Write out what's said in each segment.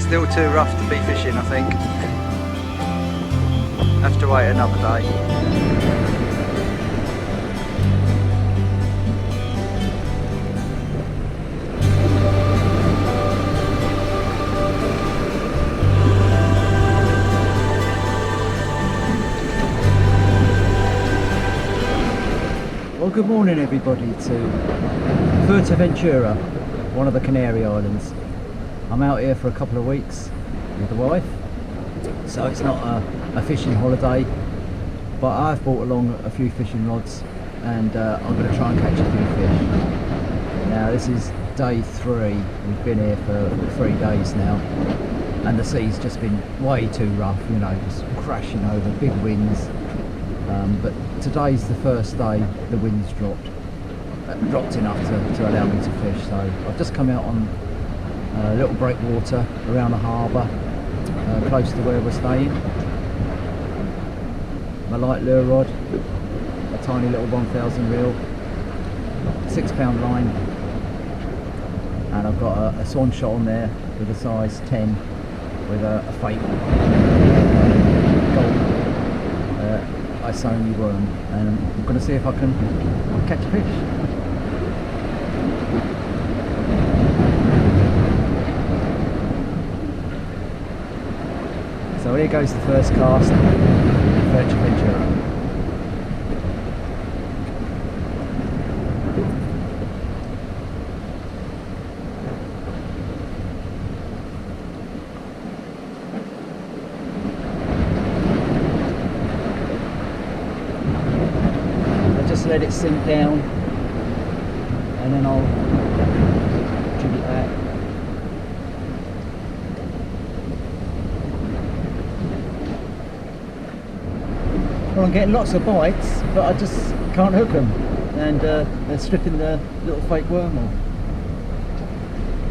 still too rough to be fishing, I think. Have to wait another day. Well, good morning everybody to Fuerteventura, one of the Canary Islands. I'm out here for a couple of weeks with the wife, so it's not a fishing holiday, but I've brought along a few fishing rods and I'm going to try and catch a few fish. Now this is day 3, we've been here for 3 days now, and the sea's just been way too rough, you know, just crashing over, big winds. But today's the first day the wind's dropped enough to allow me to fish. So I've just come out on a little breakwater around the harbour, close to where we're staying. My light lure rod, a tiny little 1000 reel, 6-pound line, and I've got a swan shot on there with a size 10 with a fake gold Isoni worm, and I'm going to see if I can catch a fish. So here goes the first cast, Fuerteventura. Let it sink down and then I'll jig it back. Well, I'm getting lots of bites, but I just can't hook them, and they're stripping the little fake worm off.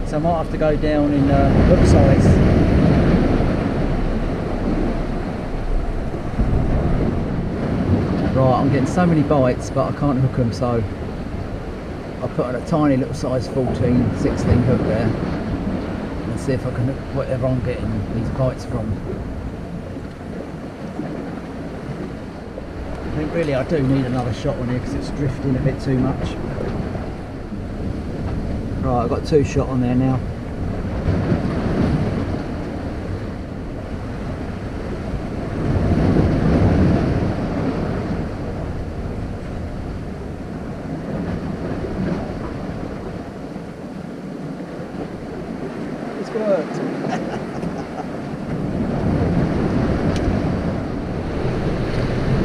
So I might have to go down in hook size. Right, I'm getting so many bites, but I can't hook them, so I'll put on a tiny little size 14, 16 hook there and see if I can hook whatever I'm getting these bites from. I think really I do need another shot on here because it's drifting a bit too much. Right, I've got 2 shot on there now. Worked.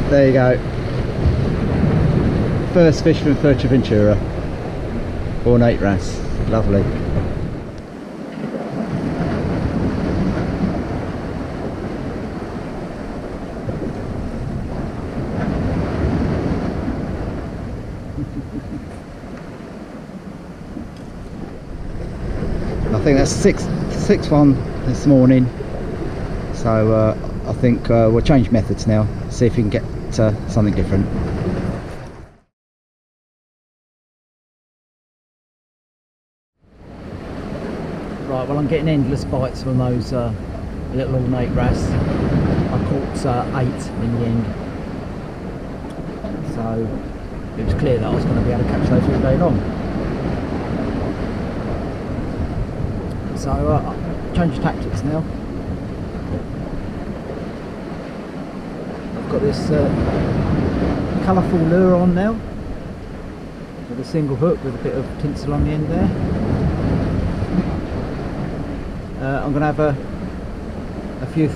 There you go. First fish from Fuerteventura. Ornate wrasse. Lovely. I think that's sixth one this morning, so I think we'll change methods now, see if we can get something different. Right, well I'm getting endless bites from those little ornate wrasse. I caught 8 in the end, so it was clear that I was going to be able to catch those all day long. So change tactics now. I've got this colourful lure on now with a single hook with a bit of tinsel on the end there. I'm going to have a few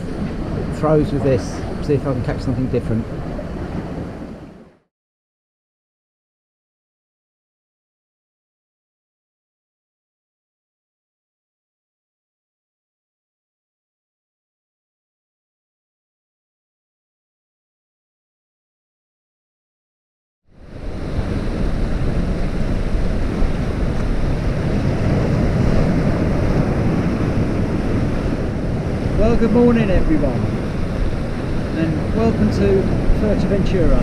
throws with this, see if I can catch something different. Well, good morning everyone, and welcome to Fuerteventura.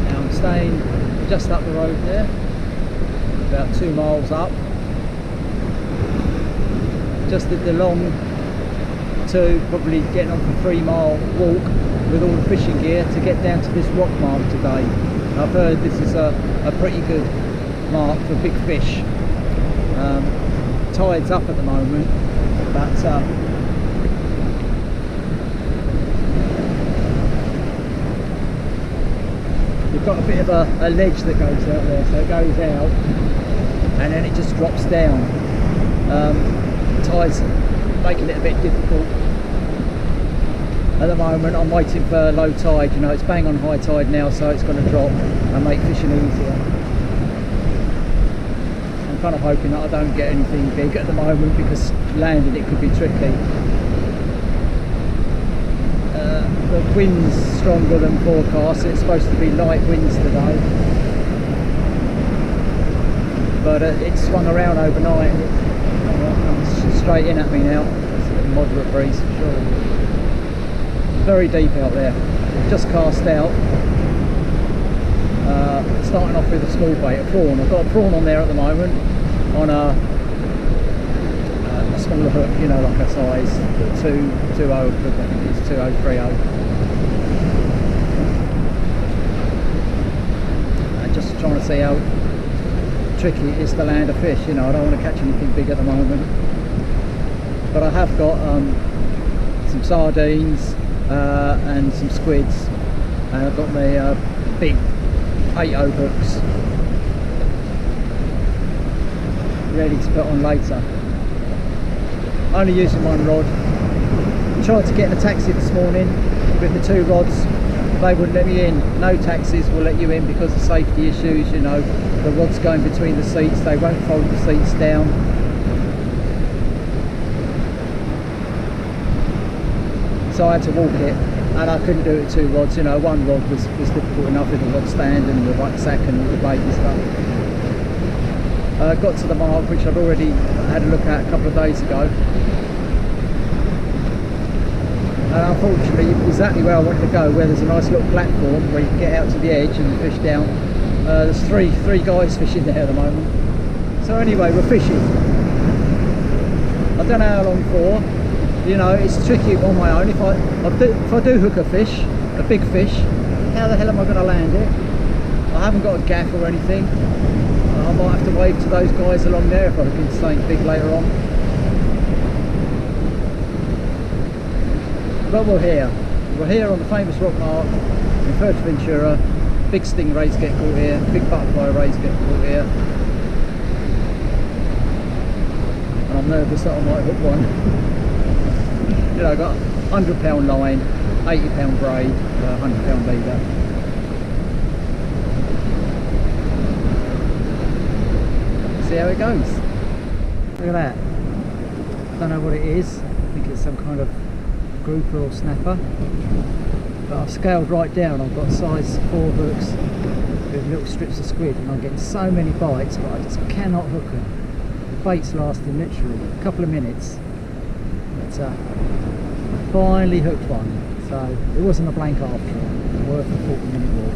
Now I'm staying just up the road there, about 2 miles up. just did the long 2, probably getting on for 3-mile walk with all the fishing gear to get down to this rock mark today. I've heard this is a pretty good mark for big fish. Tide's up at the moment, but you've got a bit of a ledge that goes out there, so it goes out and then it just drops down. Tide's making it a bit difficult. At the moment I'm waiting for low tide, you know, it's bang on high tide now, so it's going to drop and make fishing easier. I'm kind of hoping that I don't get anything big at the moment, because landing it could be tricky. The wind's stronger than forecast. It's supposed to be light winds today, but it swung around overnight and it comes straight in at me now. It's a moderate breeze for sure. Very deep out there. We've just cast out. Starting off with a small bait, a prawn. I've got a prawn on there at the moment on a smaller hook, you know, like a size 2.0, I think it's 2030. And just trying to see how tricky it is to land a fish. You know, I don't want to catch anything big at the moment, but I have got some sardines and some squids, and I've got my big 8.0 hooks ready to put on later. Only using one rod. Tried to get in a taxi this morning with the 2 rods, they wouldn't let me in. No taxis will let you in because of safety issues, you know, the rods going between the seats, they won't fold the seats down. So I had to walk it, and I couldn't do it with 2 rods, you know. 1 rod was difficult enough with the rod stand and the rucksack and all the bait and stuff. Got to the mark, which I'd already had a look at a couple of days ago, and unfortunately exactly where I wanted to go, where there's a nice little platform where you can get out to the edge and fish down. There's three guys fishing there at the moment. So anyway, we're fishing. I don't know how long for. You know, it's tricky on my own. If I do hook a fish, a big fish, how the hell am I going to land it? I haven't got a gaff or anything. I might have to wave to those guys along there if I hook into something big later on. But we're here. We're here on the famous rock mark in Fuerteventura. Big stingrays get caught here, big butterfly rays get caught here. And I'm nervous that I might hook one. You know, I've got £100 line, £80 braid, £100 leader. See how it goes. Look at that. Don't know what it is. I think it's some kind of grouper or snapper. But I've scaled right down. I've got size 4 hooks with little strips of squid, and I'm getting so many bites, but I just cannot hook them. The bait's lasting literally a couple of minutes. But I finally hooked one. So it wasn't a blank after all. Worth a 40-minute walk.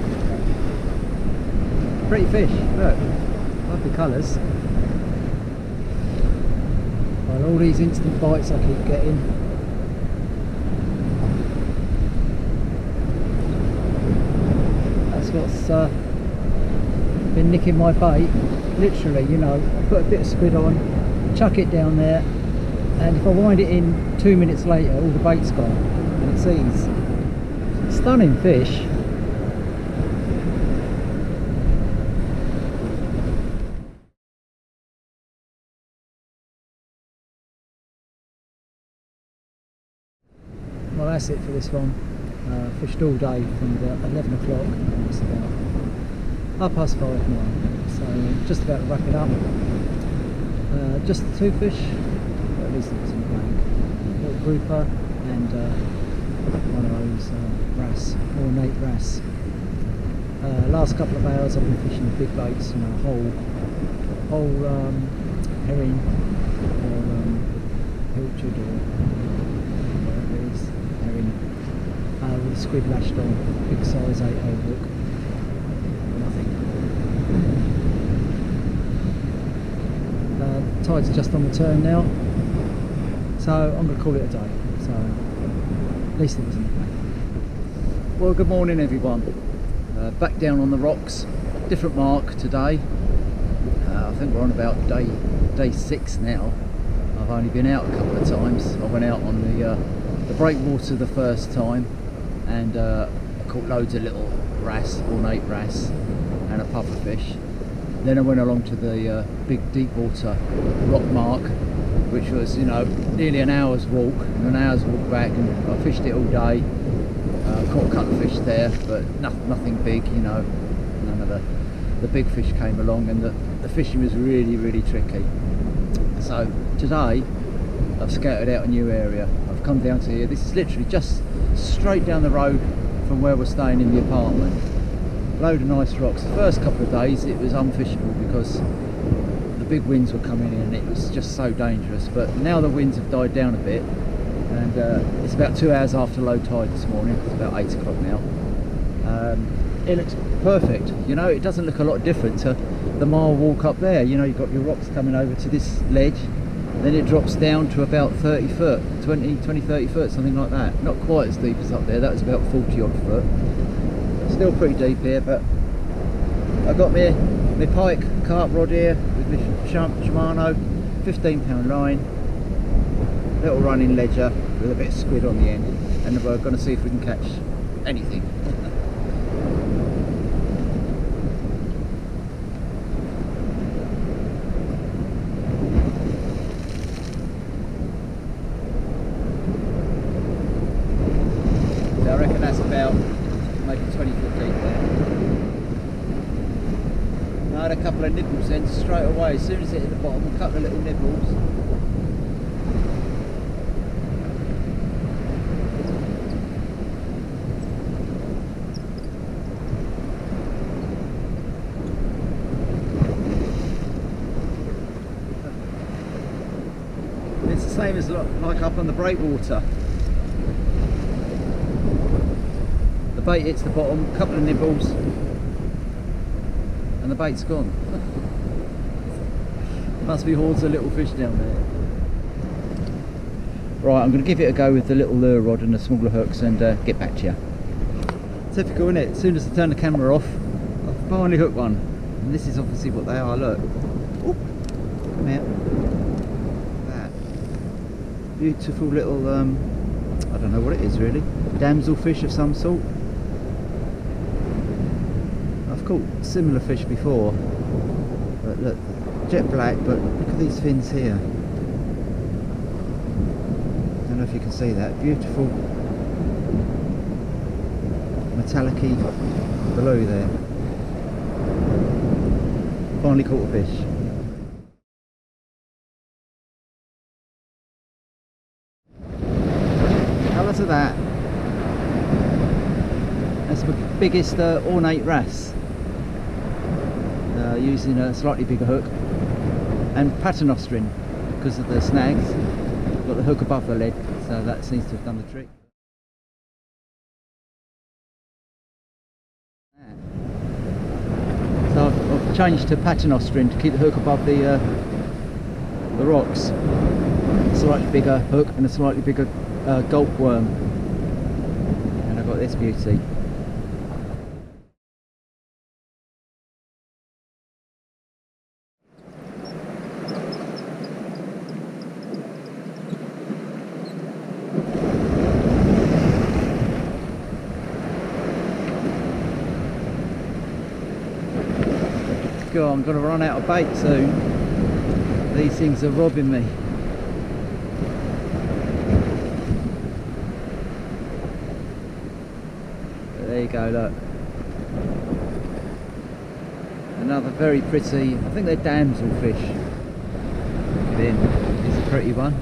Pretty fish. Look. Lovely colours. Well, all these instant bites I keep getting. That's what's been nicking my bait. Literally, you know, I put a bit of squid on, chuck it down there, and if I wind it in 2 minutes later, all the bait's gone, and it sees. Stunning fish. Well, that's it for this one. Fished all day from about 11 o'clock, it's about 5:30 now, so just about to wrap it up. Just the 2 fish, but at least it was in blank. A little grouper and one of those wrasse, ornate wrasse. Last couple of hours I've been fishing big baits, you know, whole herring or pilchard or whatever it is, herring, with a squid lashed on, big size 8.0 hook, nothing. Tide's just on the turn now, So I'm going to call it a day. So at least it wasn't a day. Well, good morning everyone. Back down on the rocks. Different mark today. I think we're on about day 6 now. I've only been out a couple of times. I went out on the breakwater the first time, and I caught loads of little wrasse, ornate wrasse, and a pufferfish. Then I went along to the big deep water rock mark, which was, you know, nearly an hour's walk, and an hour's walk back, and I fished it all day. Caught a couple of fish there, but nothing big, you know. None of the big fish came along, and the fishing was really tricky. So today I've scouted out a new area. I've come down to here. This is literally just straight down the road from where we're staying in the apartment. Load of nice rocks. The first couple of days it was unfishable because the big winds were coming in and it was just so dangerous, but now the winds have died down a bit, and it's about 2 hours after low tide this morning. It's about 8 o'clock now. It looks perfect, you know. It doesn't look a lot different to the mile walk up there. You know, you've got your rocks coming over to this ledge, then it drops down to about 30 foot, 20, 30 foot, something like that. Not quite as deep as up there. That was about 40 odd foot. Still pretty deep here, but I got my pike carp rod here with my Shimano 15-pound line, little running ledger with a bit of squid on the end, and we're going to see if we can catch anything. I reckon that's about maybe 20 foot deep there. I had a couple of nibbles then straight away. As soon as it hit the bottom, a couple of little nibbles. It's the same as like up on the breakwater. The bait hits the bottom, a couple of nibbles, and the bait's gone. Must be hordes of little fish down there. Right, I'm going to give it a go with the little lure rod and the smaller hooks and get back to you. Typical, isn't it? As soon as I turn the camera off, I've finally hooked one. And this is obviously what they are, look. Ooh, come here. That. Beautiful little, I don't know what it is really. Damselfish of some sort. I've caught similar fish before, but look, jet black, but look at these fins here. I don't know if you can see that. Beautiful metallic-y blue there. Finally caught a fish. Colour to that. That's the biggest ornate wrasse. Using a slightly bigger hook and paternostering because of the snags. Got the hook above the lead, so that seems to have done the trick. So I've changed to paternostering to keep the hook above the rocks. A slightly bigger hook and a slightly bigger gulp worm, and I've got this beauty. God, I'm going to run out of bait soon. These things are robbing me. But there you go, look. Another very pretty, I think they're damselfish. Look at him, he's a pretty one.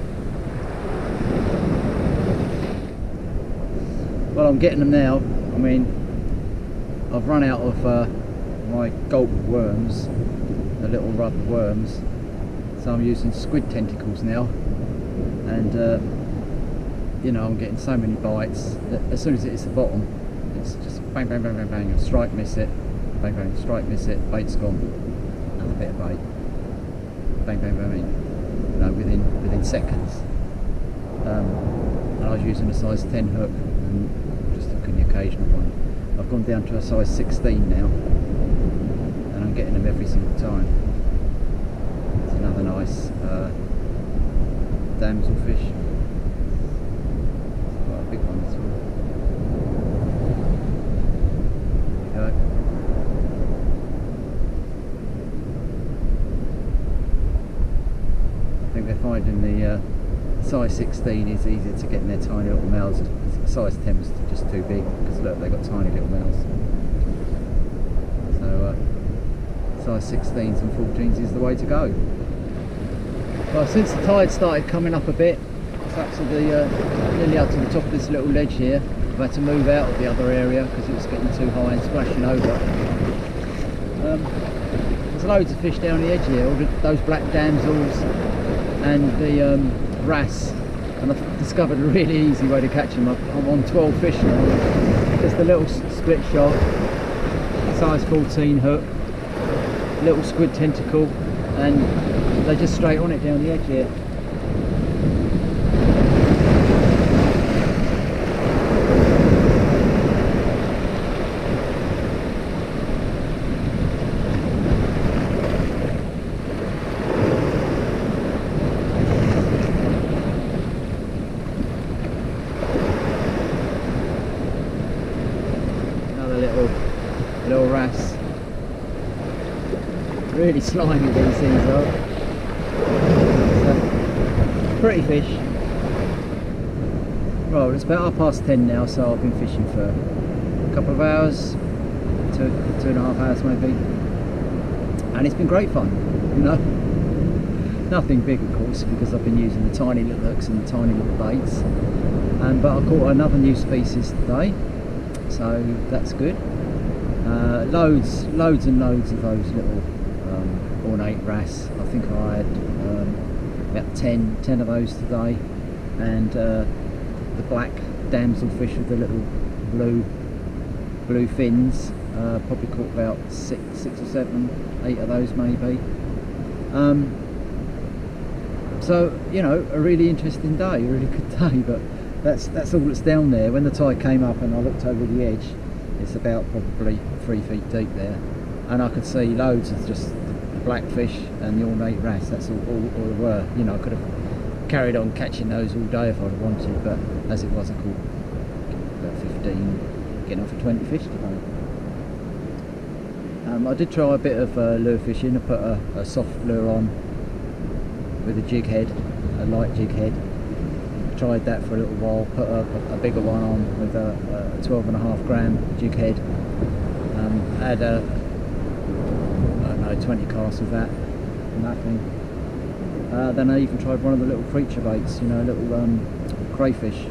Well, I'm getting them now. I mean, I've run out of my gulp worms, the little rubber worms, so I'm using squid tentacles now, and you know, I'm getting so many bites that as soon as it hits the bottom, it's just bang bang bang bang bang, strike, miss it, bang bang, strike, miss it, bait's gone. Another bit of bait, bang bang bang, you know, within seconds. and I was using a size 10 hook and just hooking the occasional one. I've gone down to a size 16 now, and I'm getting them every single time. It's another nice damselfish. It's quite a big one as well. There you go. I think they're finding the size 16 is easier to get in their tiny little mouths. Size 10 was just too big, because look, they've got tiny little mouths. So size 16s and 14s is the way to go. Well, since the tide started coming up a bit, it's up to the nearly up to the top of this little ledge here. I've had to move out of the other area because it was getting too high and splashing over. There's loads of fish down the edge here, all those black damsels and the wrasse, and I've discovered a really easy way to catch them. I'm on 12 fish now. Just a little split shot, size 14 hook, little squid tentacle, and they're just straight on it down the edge here. Little wrasse. Really slimy these things are. So, pretty fish. Well, it's about 10:30 now, so I've been fishing for a couple of hours, two and a half hours maybe, and it's been great fun. You know, nothing big of course, because I've been using the tiny little hooks and the tiny little baits, but I caught another new species today, so that's good. Loads and loads of those little ornate wrasse. I think I had about 10 of those today, and the black damselfish with the little blue fins, probably caught about 6 or 7, 8 of those maybe. So you know, a really interesting day, a really good day, but that's all that's down there. When the tide came up and I looked over the edge, it's about probably 3 feet deep there, and I could see loads of just the blackfish and the ornate wrasse. That's all there were. You know, I could have carried on catching those all day if I'd have wanted, but as it was, I caught about 15, getting on for 20 fish today. I did try a bit of lure fishing. I put a soft lure on with a jig head, a light jig head. Tried that for a little while, put a bigger one on with a 12.5 gram jig head. Had I don't know, 20 casts of that, nothing. Then I even tried one of the little creature baits, you know, little crayfish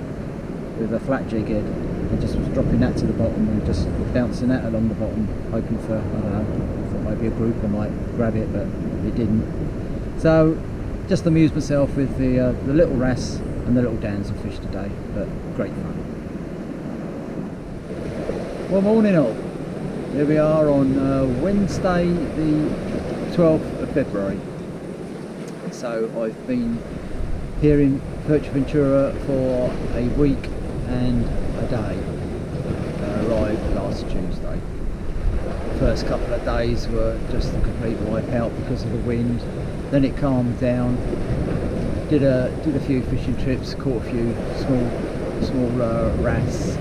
with a flat jig head. I just was dropping that to the bottom and just bouncing that along the bottom, hoping for, I don't know, I thought maybe a grouper might grab it, but it didn't. So just amused myself with the little wrasse and the little damselfish today, but great fun. Well, morning all. Here we are on Wednesday the 12th of February. So I've been here in Fuerteventura for a week and a day. Arrived last Tuesday. The first couple of days were just a complete wipe out because of the wind. Then it calmed down. Did a few fishing trips, caught a few small wrasse,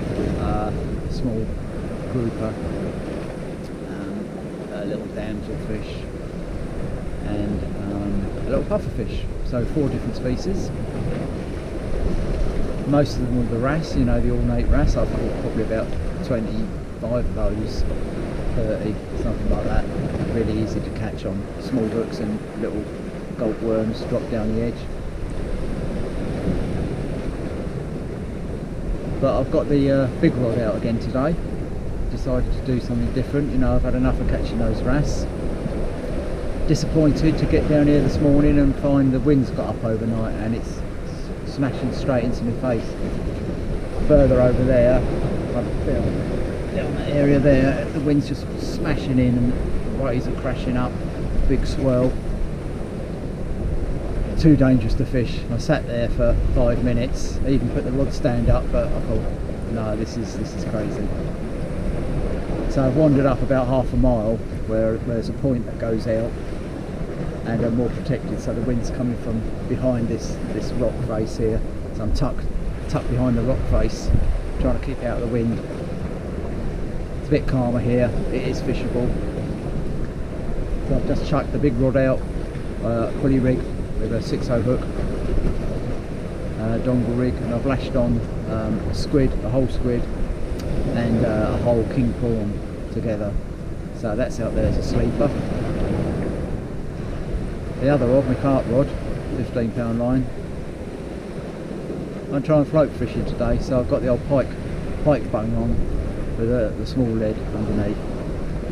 small grouper, a little damselfish, and a little pufferfish. So 4 different species. Most of them were the wrasse, you know, the ornate wrasse. I've caught probably about 25 of those, 30, something like that. Really easy to catch on small hooks and little gulp worms drop down the edge. But I've got the big rod out again today. Decided to do something different. You know, I've had enough of catching those wrasse. Disappointed to get down here this morning and find the wind's got up overnight and it's smashing straight into my face. Further over there, down that area there, the wind's just smashing in and the waves are crashing up, big swell. too dangerous to fish. I sat there for 5 minutes, I even put the rod stand up, but I thought, no, this is crazy. So I've wandered up about half a mile where there's a point that goes out and I'm more protected, so the wind's coming from behind this rock face here. So I'm tucked behind the rock face, trying to keep out of the wind. It's a bit calmer here, it is fishable. So I've just chucked the big rod out, pulley rig with a 6/0 hook, dongle rig, and I've lashed on a squid, a whole squid, and a whole king prawn together. So that's out there as a sleeper. The other rod, my carp rod, 15-pound line. I'm trying float fishing today, so I've got the old pike bone on with the small lead underneath,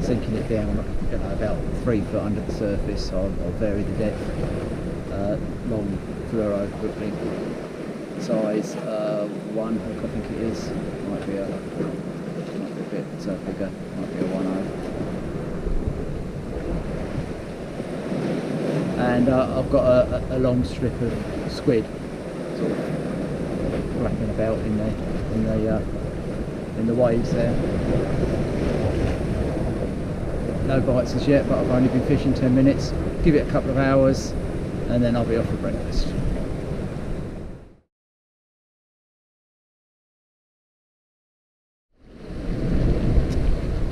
sinking it down, you know, about 3 foot under the surface. So I'll vary the depth. Long fluoro hook length, size 1 hook, I think it is. Might be a bit bigger, might be a 1/0. And I've got a long strip of squid sort of flapping about in the waves there. No bites as yet, but I've only been fishing 10 minutes. Give it a couple of hours and then I'll be off for breakfast.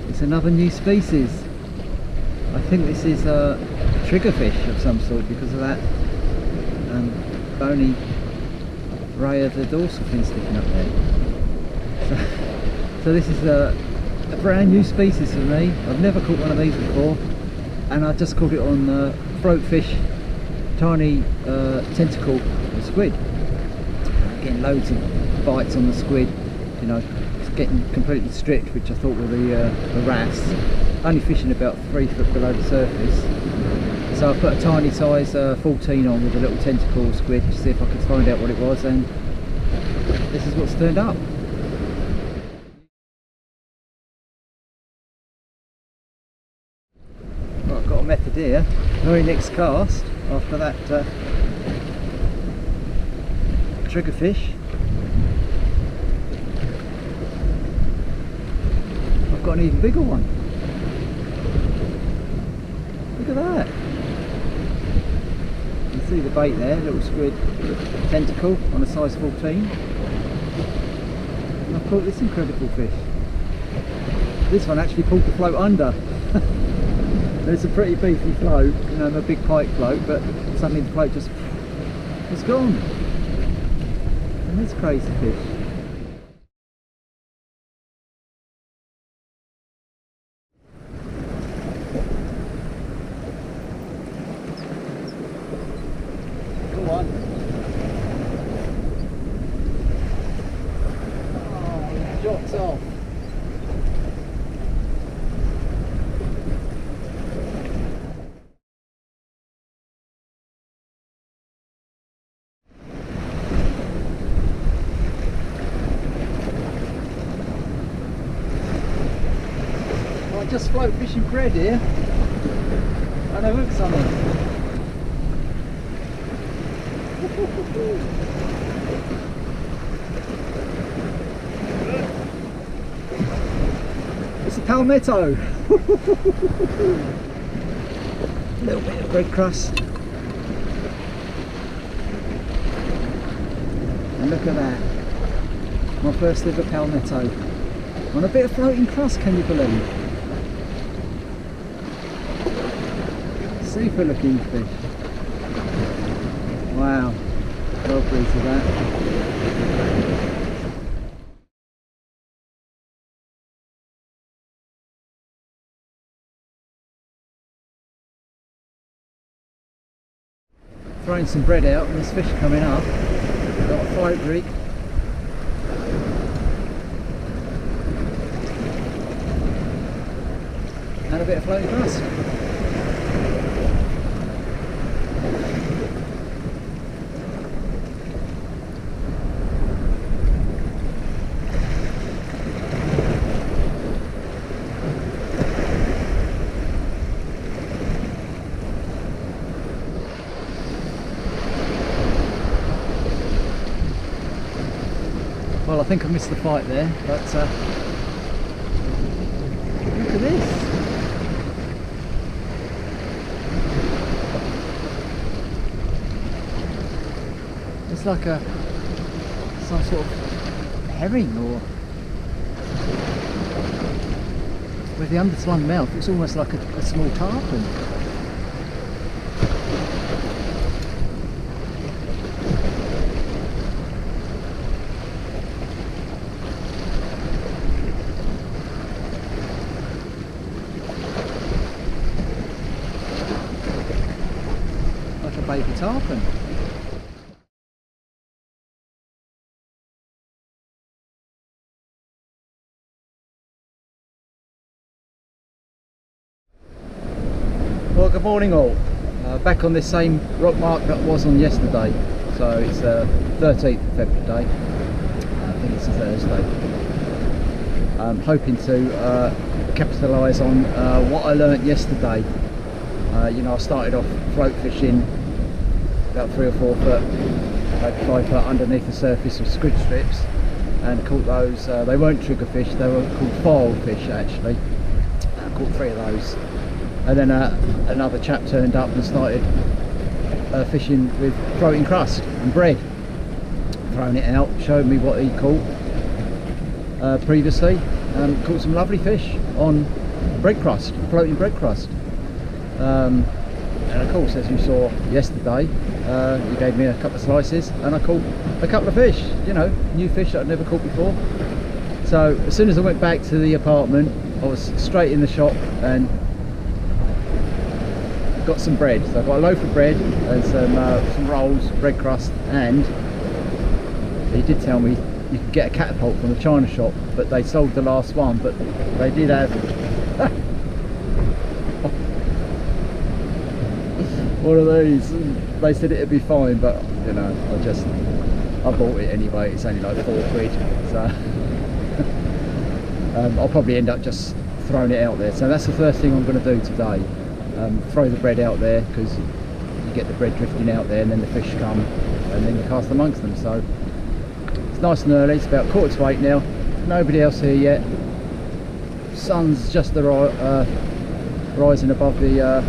It's another new species. I think this is a triggerfish of some sort because of that bony ray of the dorsal fin sticking up there. So this is a brand new species for me. I've never caught one of these before, and I just caught it on throat fish, tiny tentacle squid. Getting loads of bites on the squid, you know, it's getting completely stripped, which I thought were the wrasse. Only fishing about 3 foot below the surface. So I put a tiny size 14 on with a little tentacle squid to see if I could find out what it was, and this is what's turned up. Well, I've got a method here. Very next cast after that triggerfish, I've got an even bigger one. Look at that. You can see the bait there, little squid tentacle on a size 14. And I've caught this incredible fish. This one actually pulled the float under. It's a pretty beefy float, you know, a big pike float, but suddenly the float just was gone. And this crazy fish. Come on. Oh, it drops off. Just float fishing bread here and I hooked something. It's a palmetto. A little bit of bread crust, and look at that, my first ever palmetto on a bit of floating crust, can you believe? Super looking fish. Wow, well pleased with that. Throwing some bread out and there's fish coming up. Got a float rig. And a bit of floating crust. Well, I think I missed the fight there, but look at this. It's like some sort of herring, or with the underslung mouth. It's almost like a small tarpon. Like a baby tarpon. Well, good morning all. Back on this same rock mark that was on yesterday. So it's 13th of February. I think it's a Thursday. I'm hoping to capitalise on what I learnt yesterday. You know, I started off float fishing about 3 or 4 foot, maybe 5 foot underneath the surface of squid strips, and caught those. They weren't triggerfish, they were called foil fish actually. I caught 3 of those. And then another chap turned up and started fishing with floating crust and bread. Thrown it out, showed me what he caught previously. Caught some lovely fish on bread crust, floating bread crust. And of course, as you saw yesterday, you gave me a couple of slices and I caught a couple of fish, you know, new fish that I'd never caught before. So as soon as I went back to the apartment, I was straight in the shop and got some bread. So I've got a loaf of bread and some rolls, bread crust, and he did tell me you could get a catapult from the China shop, but they sold the last one. But they did have one of these. They said it'd be fine, but you know, I bought it anyway. It's only like 4 quid, so I'll probably end up just throwing it out there. So that's the first thing I'm going to do today. Throw the bread out there, because you get the bread drifting out there and then the fish come and then you cast amongst them. So it's nice and early, it's about 7:45 now, nobody else here yet. Sun's just rising above the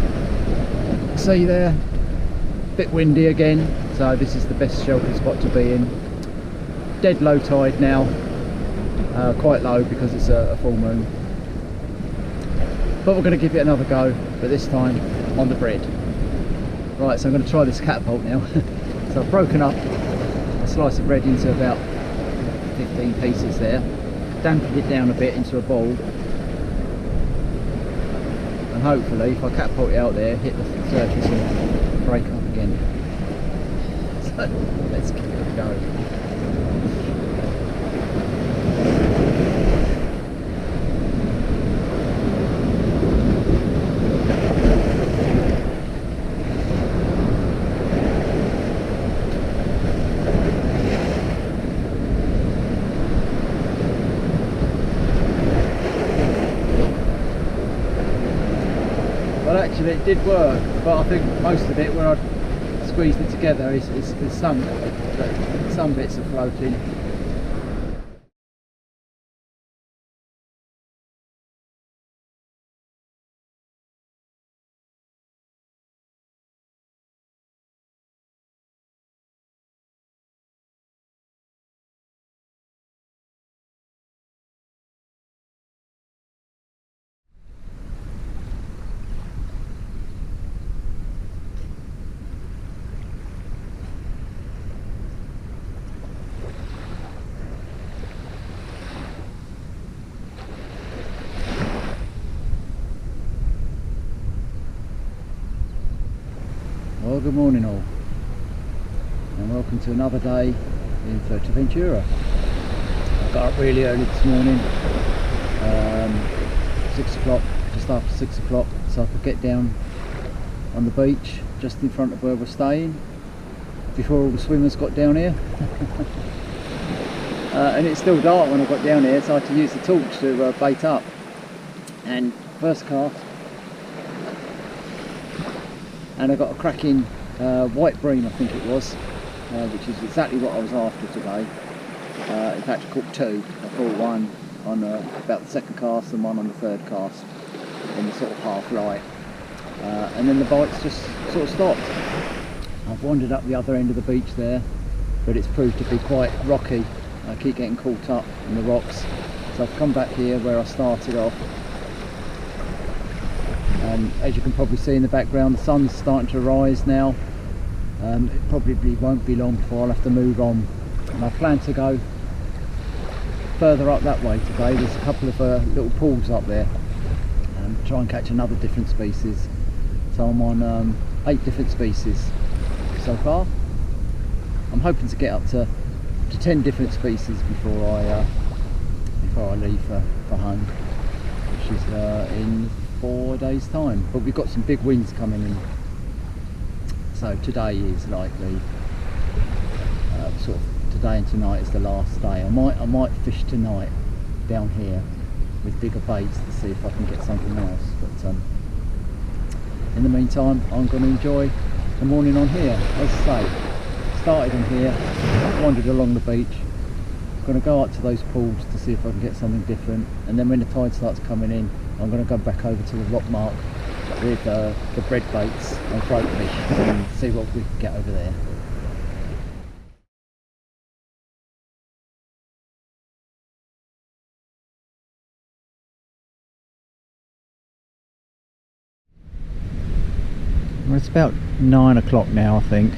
sea there. Bit windy again, so this is the best sheltered spot to be in. Dead low tide now, quite low because it's a full moon. But we're going to give it another go, but this time on the bread. Right, so I'm going to try this catapult now. So I've broken up a slice of bread into about 15 pieces there, dampened it down a bit into a ball, and hopefully if I catapult it out there, hit the surface and break up again. So let's give it a go. Actually, it did work, but I think most of it, where I squeezed it together, is some bits are floating. Well, good morning all, and welcome to another day in Fuerteventura. I got up really early this morning, 6 o'clock, just after 6 o'clock, so I could get down on the beach just in front of where we're staying before all the swimmers got down here. And it's still dark when I got down here, so I had to use the torch to bait up. And first cast, and I got a cracking white bream, I think it was, which is exactly what I was after today. In fact, I caught two. I caught one on about the second cast and one on the third cast in the sort of half light. And then the bites just sort of stopped. I've wandered up the other end of the beach there, but it's proved to be quite rocky. I keep getting caught up in the rocks. So I've come back here where I started off. And as you can probably see in the background, the sun's starting to rise now. It probably won't be long before I'll have to move on. And I plan to go further up that way today. There's a couple of little pools up there. Try and catch another different species. So I'm on 8 different species so far. I'm hoping to get up to 10 different species before I leave for home, which is in 4 days time. But we've got some big winds coming in, so today is likely sort of today and tonight is the last day. I might fish tonight down here with bigger baits to see if I can get something else, but in the meantime I'm going to enjoy the morning on here. As I say, started in here, wandered along the beach, going to go up to those pools to see if I can get something different, and then when the tide starts coming in I'm going to go back over to the rock mark with the bread baits and float fish and see what we can get over there. Well, it's about 9 o'clock now, I think.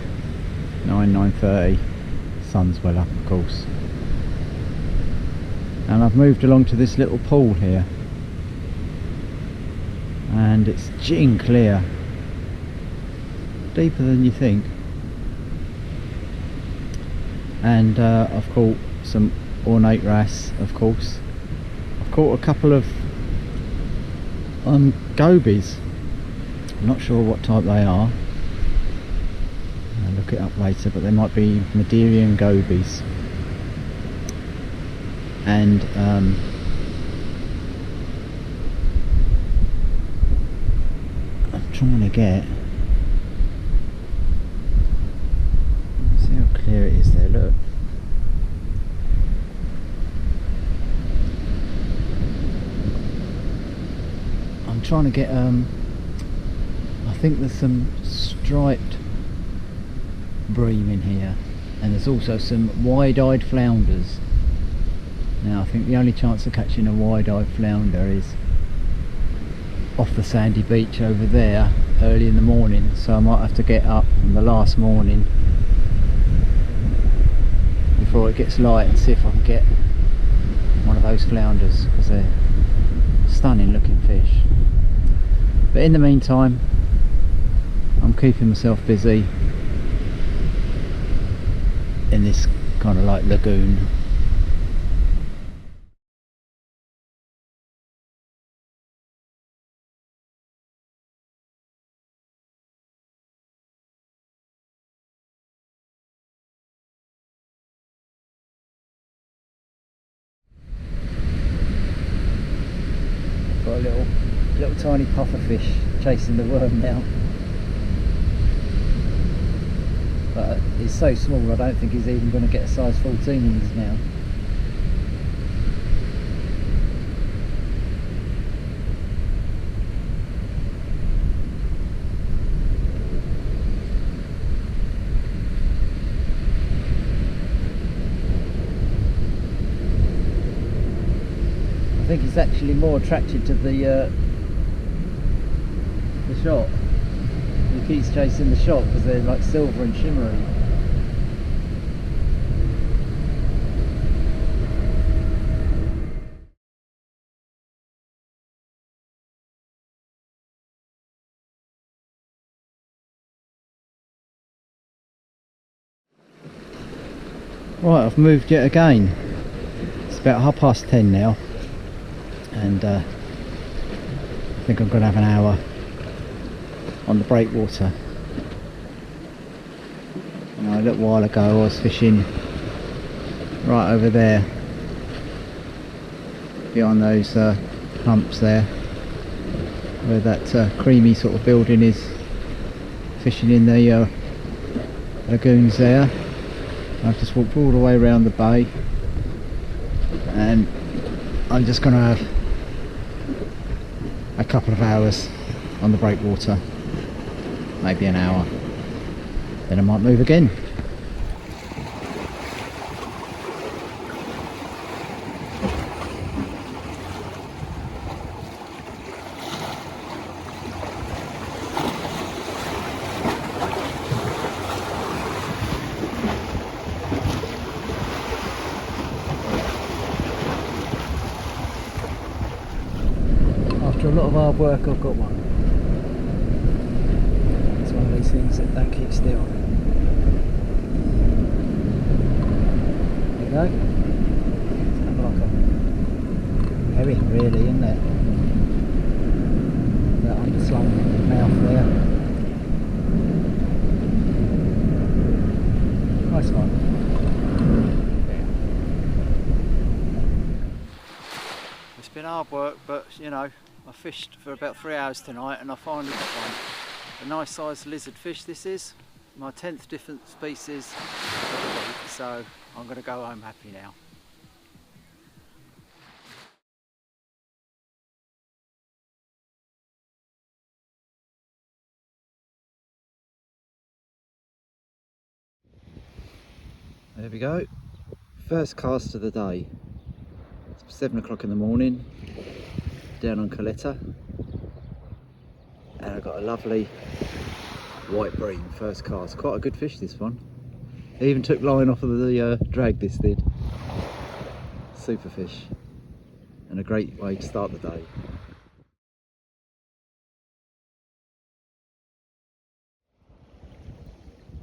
9:30. Sun's well up, of course. And I've moved along to this little pool here. And it's gin clear. Deeper than you think. And I've caught some ornate wrasse, of course. I've caught a couple of gobies. I'm not sure what type they are. I'll look it up later, but they might be Madeiran gobies. And I'm trying to get, see how clear it is there, look. I'm trying to get I think there's some striped bream in here, and there's also some wide-eyed flounders. Now I think the only chance of catching a wide-eyed flounder is off the sandy beach over there early in the morning, so I might have to get up on the last morning before it gets light and see if I can get one of those flounders, because they're stunning looking fish. But in the meantime I'm keeping myself busy in this kind of like lagoon. Got a little tiny puffer fish chasing the worm now. But he's so small I don't think he's even going to get a size 14 in his mouth. I think he's actually more attracted to the shot. He keeps chasing the shot because they're like silver and shimmery. Right, I've moved yet again. It's about 10:30 now, and I think I'm going to have an hour on the breakwater. A little while ago I was fishing right over there behind those humps there, where that creamy sort of building is, fishing in the lagoons there. I've just walked all the way around the bay and I'm just gonna have a couple of hours on the breakwater, maybe an hour, then I might move again. After a lot of hard work, I've got one. It's one of these things that don't keep still. There you go. It's kind of like a herring really, isn't it? That underslung mouth there. Nice one. It's been hard work, but you know, I fished for about 3 hours tonight and I finally got one. A nice sized lizard fish this is. My 10th different species of the week, so I'm going to go home happy now. There we go. First cast of the day. It's 7 o'clock in the morning, down on Caleta. And I got a lovely white bream first cast. Quite a good fish this one. It even took line off of the drag, this did. Super fish. And a great way to start the day.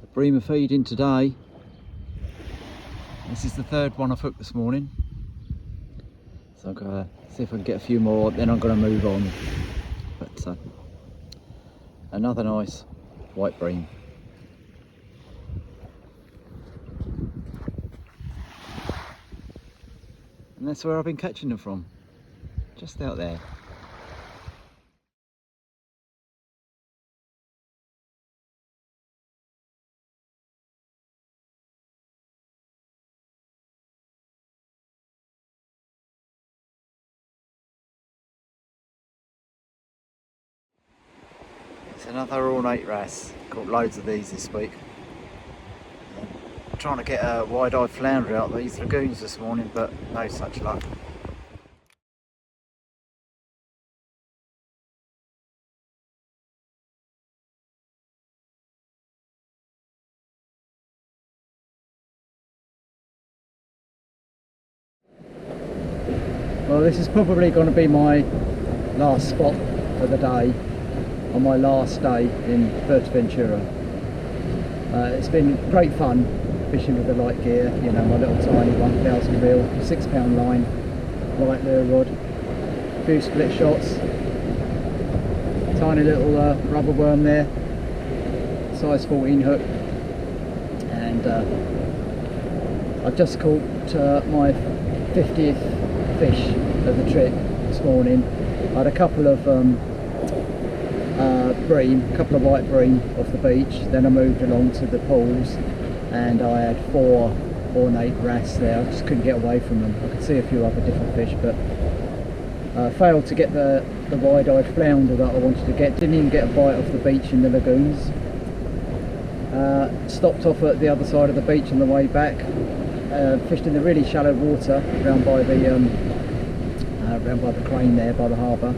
The bream are feeding today. This is the third one I've hooked this morning. So I'm going to see if I can get a few more, then I'm going to move on. But another nice white bream. And that's where I've been catching them from, just out there. It's another ornate wrasse. Caught loads of these this week. I'm trying to get a wide-eyed flounder out of these lagoons this morning, but no such luck. Well, this is probably going to be my last spot for the day, on my last day in Fuerteventura. It's been great fun fishing with the light gear, you know, my little tiny 1000 reel, 6 pound line, light lure rod, a few split shots, tiny little rubber worm there, size 14 hook, and I've just caught my 50th fish of the trip this morning. I had a couple of bream, a couple of white bream off the beach, then I moved along to the pools and I had 4 ornate wrasse there. I just couldn't get away from them. I could see a few other different fish, but failed to get the wide-eyed flounder that I wanted to get. Didn't even get a bite off the beach in the lagoons. Stopped off at the other side of the beach on the way back. Fished in the really shallow water around by the crane there, by the harbour.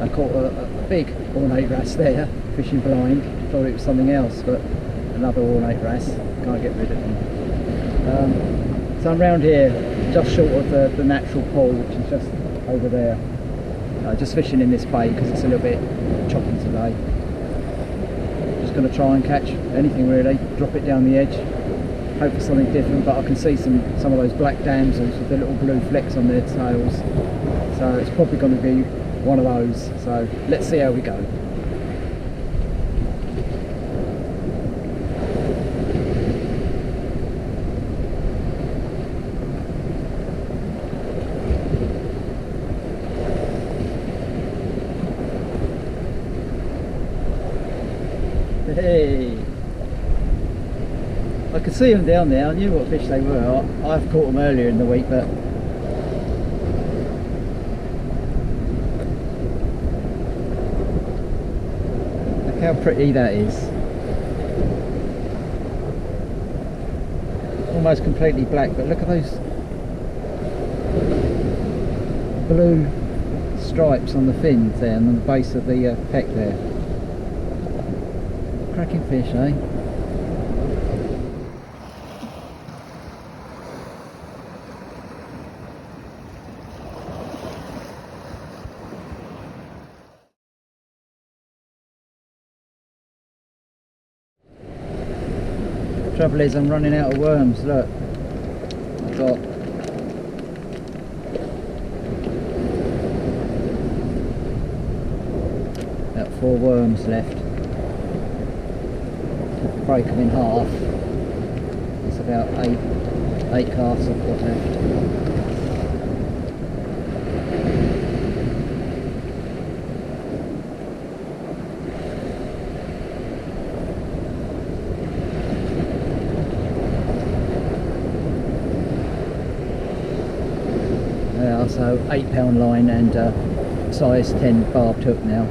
I caught a big ornate wrasse there, fishing blind. Thought it was something else, but another ornate wrasse. Can't get rid of them. So I'm round here, just short of the natural pool, which is just over there. Just fishing in this bay because it's a little bit choppy today. Just going to try and catch anything really. Drop it down the edge. Hope for something different, but I can see some of those black damsels with the little blue flecks on their tails, so it's probably going to be one of those. So let's see how we go. Hey, I could see them down there. I knew what fish they were. I've caught them earlier in the week, but Look how pretty that is. Almost completely black, but look at those blue stripes on the fins there and on the base of the peck there. Cracking fish, eh? Trouble is I'm running out of worms, look. I've got about 4 worms left. Break them in half. It's about 8 casts I've got left. So £8 line and size 10 barbed hook now.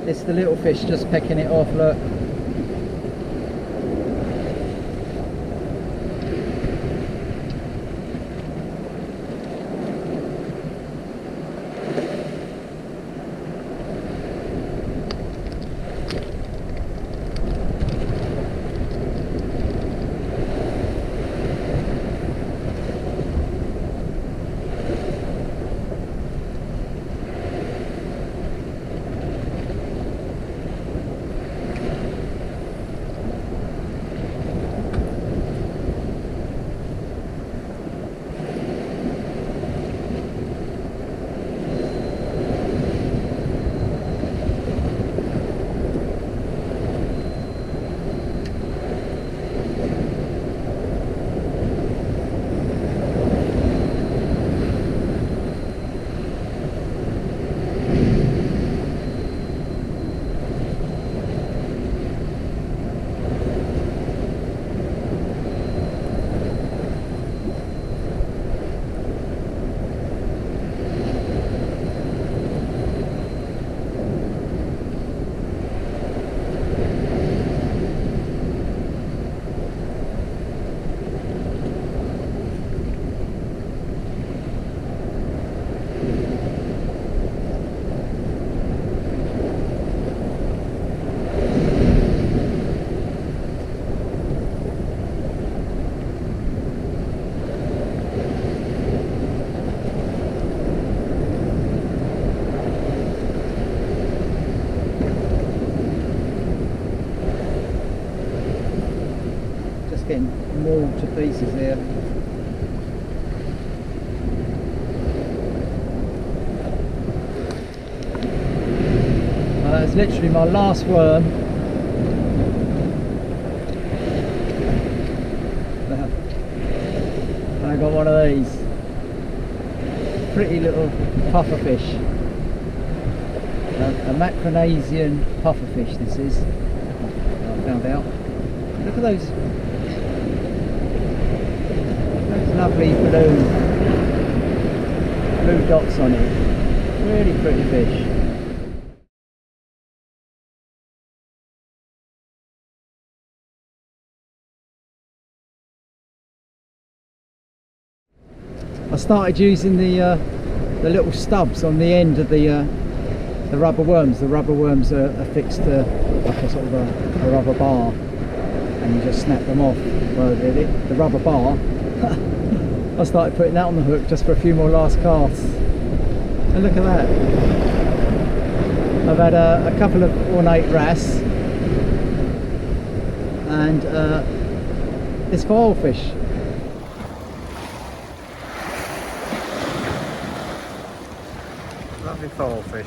It's the little fish just pecking it off, look. Getting mauled to pieces here. That's literally my last worm. And I got one of these. Pretty little puffer fish. A Macronasian pufferfish this is, I found out. Look at those lovely blue dots on it. Really pretty fish. I started using the little stubs on the end of the rubber worms. The rubber worms are affixed to like a sort of a rubber bar, and you just snap them off. Well, the rubber bar, I started putting that on the hook just for a few more last casts. And look at that. I've had a couple of ornate wrasse and this filefish. Lovely filefish.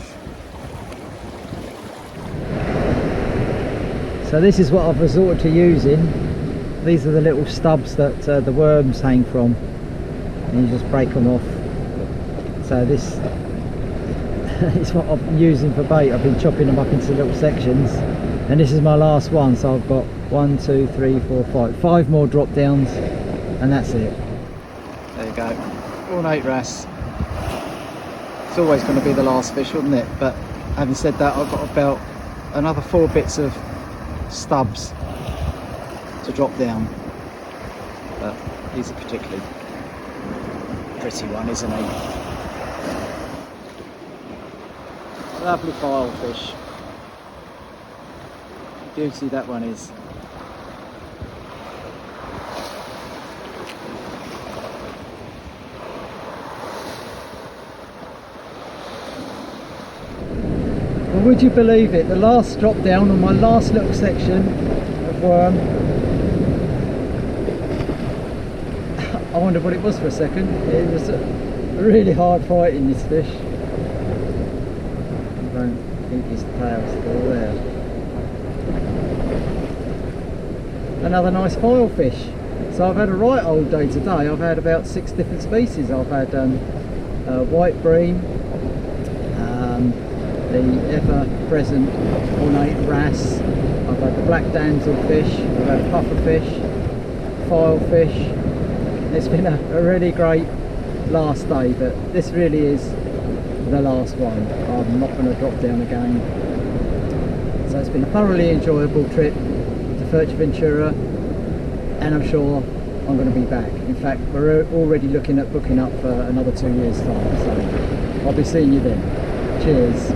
So this is what I've resorted to using. These are the little stubs that the worms hang from, and you just break them off. So this is what I've been using for bait. I've been chopping them up into little sections, and this is my last one. So I've got 1, 2, 3, 4, 5 more drop downs, and that's it. There you go, ornate wrasse. It's always going to be the last fish, wouldn't it? But having said that, I've got about another 4 bits of stubs to drop down. But he's a particularly pretty one, isn't he? Lovely filefish. Beauty that one is. Well, would you believe it? The last drop down on my last little section of worm, I wondered what it was for a second. It was really hard fighting this fish. I don't think his tail's still there. Another nice filefish. So I've had a right old day today. I've had about 6 different species. I've had white bream, the ever-present ornate wrasse. I've had the black damselfish. I've had a pufferfish, filefish. It's been a really great last day, but this really is the last one. I'm not going to drop down again. So it's been a thoroughly enjoyable trip to Fuerteventura, and I'm sure I'm going to be back. In fact, we're already looking at booking up for another 2 years' time, so I'll be seeing you then. Cheers.